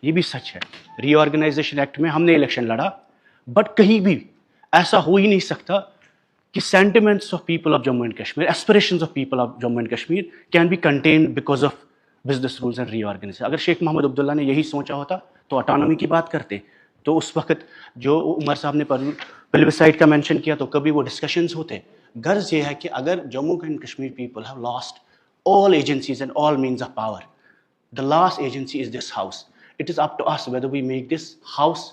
یہ بھی سچ ہے. ری آرگنائزیشن ایکٹ میں ہم نے الیکشن لڑا, بٹ کہیں بھی ایسا ہو ہی نہیں سکتا کہ sentiments of people of Jammu and Kashmir, aspirations of people of Jammu and Kashmir can be contained because of business rules and reorganisation. اگر شیخ محمد عبداللہ نے یہی سوچا ہوتا تو اٹانومی کی بات کرتے. تو اس وقت جو عمر صاحب نے پلبسائٹ کا مینشن کیا تو کبھی وہ ڈسکشنز ہوتے. غرض یہ ہے کہ اگر Jammu and Kashmir people have lost all agencies and all means of power, the last agency is this house. It is up to us whether we make this house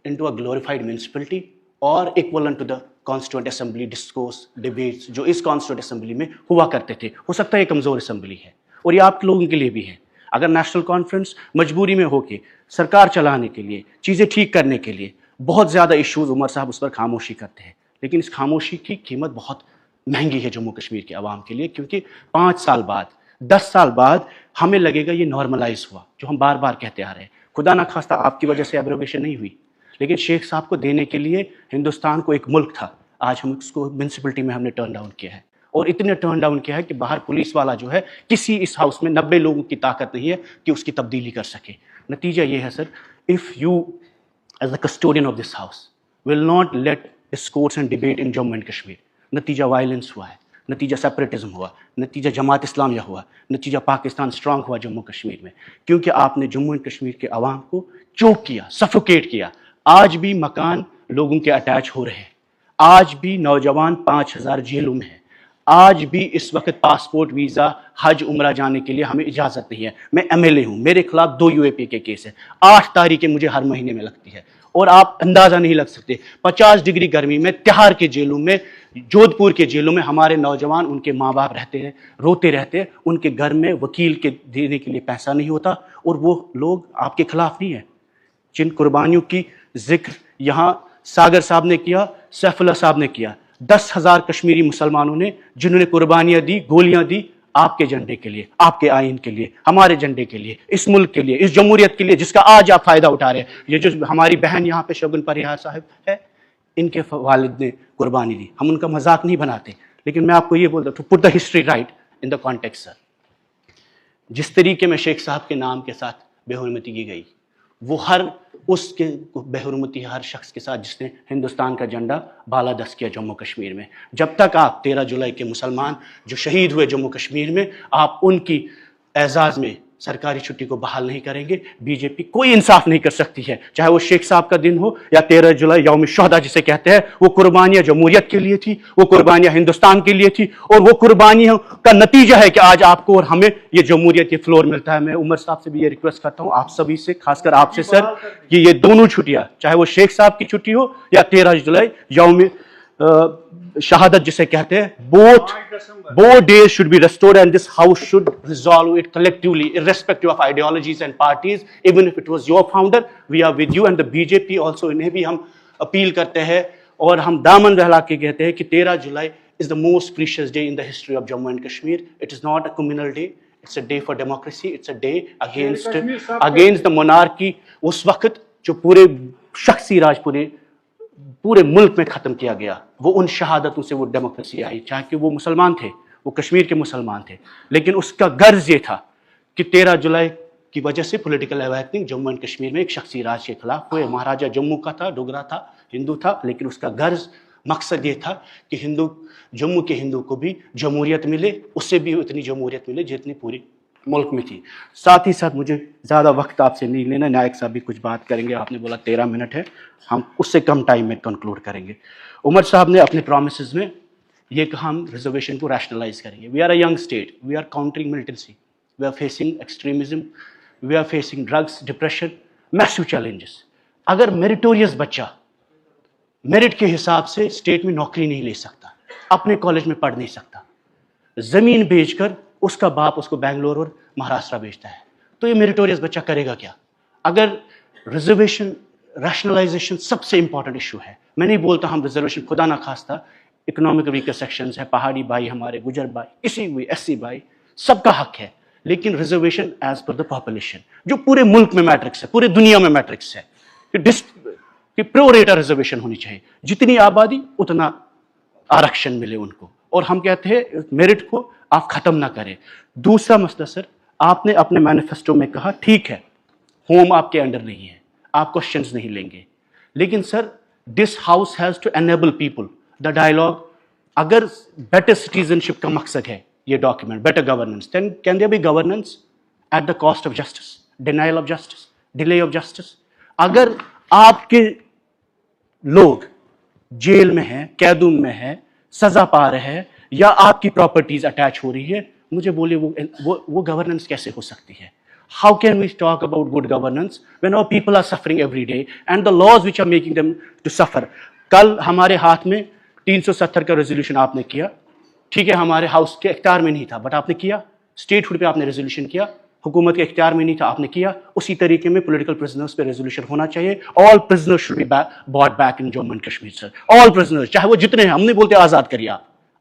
into a glorified municipality or equivalent to the constituent assembly discourse debates جو اس constituent assembly میں ہوا کرتے تھے. ہو سکتا ہے یہ کمزور assembly ہے اور یہ آپ لوگوں کے لیے بھی ہے. اگر نیشنل کانفرنس مجبوری میں ہو کے سرکار چلانے کے لیے, چیزیں ٹھیک کرنے کے لیے, بہت زیادہ ایشوز عمر صاحب اس پر خاموشی کرتے ہیں, لیکن اس خاموشی کی قیمت بہت مہنگی ہے جموں کشمیر کے عوام کے لیے, کیونکہ 5 سال بعد 10 سال بعد ہمیں لگے گا یہ نارملائز ہوا, جو ہم بار بار کہتے آ رہے ہیں. خدا نہ خواستہ آپ کی وجہ سے ایبروگیشن نہیں ہوئی, لیکن شیخ صاحب کو دینے کے لیے ہندوستان کو ایک ملک تھا. آج ہم اس کو میونسپلٹی میں ہم نے ٹرن ڈاؤن کیا ہے, اور اتنے ٹرن ڈاؤن کیا ہے کہ باہر پولیس والا جو ہے, کسی اس ہاؤس میں 90 لوگوں کی طاقت نہیں ہے کہ اس کی تبدیلی کر سکے. نتیجہ یہ ہے sir, if you as a custodian of this house will not let discourse and debate in Jammu and Kashmir, نتیجہ وائلنس ہوا ہے, نتیجہ سیپریٹزم ہوا, نتیجہ جماعت اسلامیہ ہوا, نتیجہ پاکستان اسٹرانگ ہوا جموں کشمیر میں, کیونکہ آپ نے جموں اینڈ کشمیر کے عوام کو چوک کیا, سفوکیٹ کیا. آج بھی مکان لوگوں کے اٹیچ ہو رہے ہیں, آج بھی نوجوان 5000 جیلوں میں ہیں, آج بھی اس وقت پاسپورٹ ویزا حج عمرہ جانے کے لیے ہمیں اجازت نہیں ہے. میں MLA ہوں, میرے خلاف 2 UAP کے کیس ہیں, 8 تاریخیں مجھے ہر مہینے میں لگتی ہے, اور آپ اندازہ نہیں لگ سکتے 50 ڈگری گرمی میں تہار کے جیلوں میں, جودھ پور کے جیلوں میں ہمارے نوجوان, ان کے ماں باپ رہتے ہیں, روتے رہتے ہیں, ان کے گھر میں وکیل کے دینے کے لیے پیسہ نہیں ہوتا, اور وہ لوگ آپ کے خلاف نہیں ہیں. جن قربانیوں کی ذکر یہاں ساگر صاحب نے کیا, سیف اللہ صاحب نے کیا, 10,000 کشمیری مسلمانوں نے جنہوں نے قربانیاں دی, گولیاں دی آپ کے جھنڈے کے لیے, آپ کے آئین کے لیے, ہمارے جھنڈے کے لیے, اس ملک کے لیے, اس جمہوریت کے لیے جس کا آج آپ فائدہ اٹھا رہے ہیں. یہ جو ہماری بہن یہاں پہ شگن پریہار صاحب ہے, ان کے والد نے قربانی دی. ہم ان کا مذاق نہیں بناتے, لیکن میں آپ کو یہ بولتا ہوں, to put the history right in the context sir, جس طریقے میں شیخ صاحب کے نام کے ساتھ بے حرمتی کی گئی, وہ ہر اس کے بے حرمتی ہر شخص کے ساتھ جس نے ہندوستان کا جھنڈا بالادست کیا جموں کشمیر میں. جب تک آپ 13 جولائی کے مسلمان جو شہید ہوئے جموں کشمیر میں, آپ ان کی اعزاز میں سرکاری چھٹی کو بحال نہیں کریں گے, بی جے پی کوئی انصاف نہیں کر سکتی ہے. چاہے وہ شیخ صاحب کا دن ہو یا 13 جولائی یوم شہداء جسے کہتے ہیں, وہ قربانیاں جمہوریت کے لیے تھی, وہ قربانیاں ہندوستان کے لیے تھی, اور وہ قربانیوں کا نتیجہ ہے کہ آج آپ کو اور ہمیں یہ جمہوریت یہ فلور ملتا ہے. میں عمر صاحب سے بھی یہ ریکویسٹ کرتا ہوں, آپ سبھی سے, خاص کر آپ سے سر, کہ یہ دونوں چھٹیاں, چاہے وہ شیخ صاحب کی چھٹی ہو یا 13 جولائی یوم شہادت جسے کہتے ہیں, both days should be restored, and this house should resolve it collectively irrespective of ideologies and parties. Even if it was your founder, we are with you, and the BJP also, انہیں بھی ہم appeal کرتے ہیں اور ہم دامن بہلا کے کہتے ہیں کہ 13 جولائی is the most precious day in the history of Jammu and Kashmir. It is not a communal day, it's a day for democracy, it's a day against the monarchy. اس وقت جو پورے شخصی راج پورے ملک میں ختم کیا گیا, وہ ان شہادتوں سے وہ ڈیموکریسی آئی, چاہے کہ وہ مسلمان تھے, وہ کشمیر کے مسلمان تھے, لیکن اس کا غرض یہ تھا کہ 13 جولائی کی وجہ سے political awakening Jammu and Kashmir میں ایک شخصی راج کے خلاف ہوئے. مہاراجہ جموں کا تھا, ڈوگرا تھا, ہندو تھا, لیکن اس کا غرض مقصد یہ تھا کہ جموں کے ہندو کو بھی جمہوریت ملے, اس سے بھی اتنی جمہوریت ملے جتنی پوری ملک میں تھی. ساتھ ہی ساتھ مجھے زیادہ وقت آپ سے نہیں لینا, نائک صاحب بھی کچھ بات کریں گے, آپ نے بولا 13 منٹ ہے, ہم اس سے کم ٹائم میں کنکلوڈ کریں گے. عمر صاحب نے اپنے پرومسز میں یہ کہا ہم ریزرویشن کو ریشنلائز کریں گے. We are a young state, we are countering militancy, we are facing extremism, we are facing drugs, depression, massive challenges. اگر میریٹوریس بچہ میرٹ کے حساب سے اسٹیٹ میں نوکری نہیں لے سکتا, اپنے کالج میں پڑھ نہیں سکتا, زمین بیچ کر اس کا باپ اس کو بنگلور اور مہاراشٹر بیچتا ہے, تو یہ میریٹوریس بچہ کرے گا کیا؟ اگر ریزرویشن ریشنلائزیشن سب سے امپورٹنٹ ایشو ہے. میں نہیں بولتا ہم ریزرویشن خدا نہ خواستہ اکنامک ویکر سیکشنز ہے, پہاڑی بھائی ہمارے, گجر بھائی, کسی بھی SC بھائی, سب کا حق ہے, لیکن reservation as per the population جو پورے ملک میں میٹرکس ہے, پورے دنیا میں میٹرکس ہے, کہ پرو ریٹا ریزرویشن ہونی چاہیے, جتنی آبادی اتنا آرکشن ملے ان کو, اور ہم کہتے ہیں میرٹ کو آپ ختم نہ کریں. دوسرا مسئلہ سر, آپ نے اپنے مینیفیسٹو میں کہا ٹھیک ہے ہوم آپ کے انڈر نہیں ہے, آپ کوشچنز نہیں لیں گے. لیکن sir this house has to enable people the dialogue. اگر بیٹر سٹیزنشپ کا مقصد ہے یہ document, better governance, then can there be governance at the cost of justice, denial of justice, delay of justice. اگر آپ کے لوگ جیل میں ہیں, قیدون میں ہیں, سزا پا رہے ہیں, یا آپ کی پراپرٹیز اٹیچ ہو رہی ہے, مجھے بولے وہ گورننس کیسے ہو سکتی ہے؟ How can we talk about good governance when our people are suffering every day and the laws which are making them to suffer? کل ہمارے ہاتھ میں 370 کا ریزولوشن آپ نے کیا, ٹھیک ہے, ہمارے ہاؤس کے اختیار میں نہیں تھا, بٹ آپ نے کیا, اسٹیٹ ہوڈ پہ آپ نے ریزولوشن کیا, حکومت کے اختیار میں نہیں تھا, آپ نے کیا. اسی طریقے میں پولیٹیکل پرزنرز پہ ریزولوشن ہونا چاہیے. All prisoners should be brought back in Jammu and Kashmir sir. All prisoners, چاہے وہ جتنے ہیں, ہم نہیں بولتے آزاد کریے,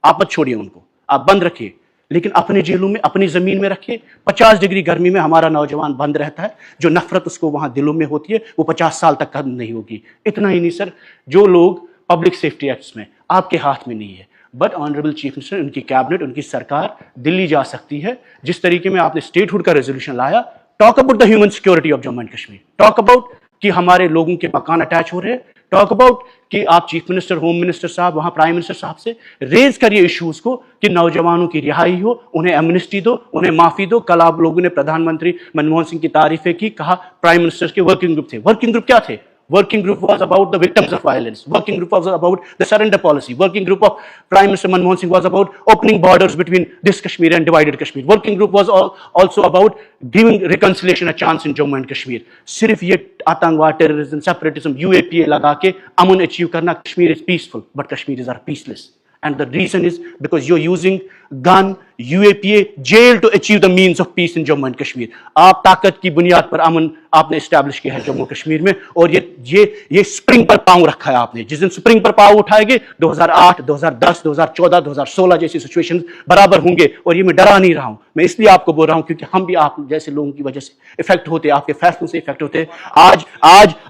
آپ مت چھوڑیے ان کو, آپ بند رکھیے, لیکن اپنے جیلوں میں, اپنی زمین میں رکھیے. 50 ڈگری گرمی میں ہمارا نوجوان بند رہتا ہے, جو نفرت اس کو وہاں دلوں میں ہوتی ہے وہ 50 سال تک ختم نہیں ہوگی. اتنا ہی نہیں سر, جو لوگ پبلک سیفٹی ایکٹس میں آپ کے ہاتھ میں نہیں ہے, بٹ آنریبل چیف منسٹر, ان کی کیبنٹ, ان کی سرکار دلی جا سکتی ہے. جس طریقے میں آپ نے اسٹیٹ ہوڈ کا ریزولوشن لایا, talk about the human security of Jammu and Kashmir, talk about کہ ہمارے لوگوں کے مکان اٹیچ ہو رہے ہیں, ٹاک اباؤٹ کہ آپ چیف منسٹر, ہوم منسٹر صاحب, وہاں پرائم منسٹر صاحب سے ریز کریے ایشوز کو کہ نوجوانوں کی رہائی ہو, انہیں ایمنسٹی دو, انہیں معافی دو. کل آپ لوگوں نے پردھان منتری منموہن سنگھ کی تعریفیں کی, کہا پرائم منسٹر کے ورکنگ گروپ تھے. ورکنگ گروپ کیا تھے؟ Working group was about the victims of violence. Working group was about the surrender policy. Working group of Prime Minister Manmohan Singh was about opening borders between this Kashmir and divided Kashmir. Working group was also about giving reconciliation a chance in Jammu and Kashmir. صرف یہ آتنکواد, terrorism, سیپریٹزم, UAPA لگا کے امن achieve کرنا. Kashmir is peaceful, but Kashmiris are peaceless. And the reason is because you're using gun, UAPA, jail to achieve the means of peace in Jammu and Kashmir. آپ طاقت کی بنیاد پر امن آپ نے اسٹیبلش کیا ہے جموں کشمیر میں, اور یہ اسپرنگ پر پاؤں رکھا ہے آپ نے. جس دن اسپرنگ پر پاؤں اٹھائے گے 2008, 2010, 2014, 2016 جیسی سچویشن برابر ہوں گے. اور یہ میں ڈرا نہیں رہا ہوں, میں اس لیے آپ کو بول رہا ہوں کیونکہ ہم بھی آپ جیسے لوگوں کی وجہ سے افیکٹ ہوتے, آپ کے فیصلوں سے افیکٹ ہوتے.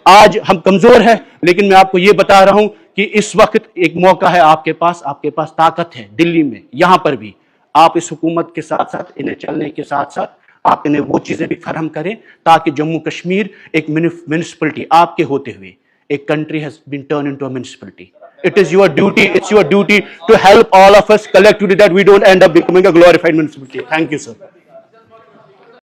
آج ہم کمزور ہیں, لیکن میں آپ کو یہ بتا رہا ہوں کہ اس وقت ایک موقع ہے آپ کے پاس طاقت ہے دلی میں, یہاں پر بھی. آپ اس حکومت کے ساتھ ساتھ, انہیں چلنے کے ساتھ ساتھ آپ انہیں وہ چیزیں بھی فراہم کریں تاکہ جموں کشمیر ایک میونسپلٹی آپ کے ہوتے ہوئے ایک country has been turned into a municipality. It is your duty to help all of us collectively that we don't end up becoming a glorified municipality. Thank you, sir.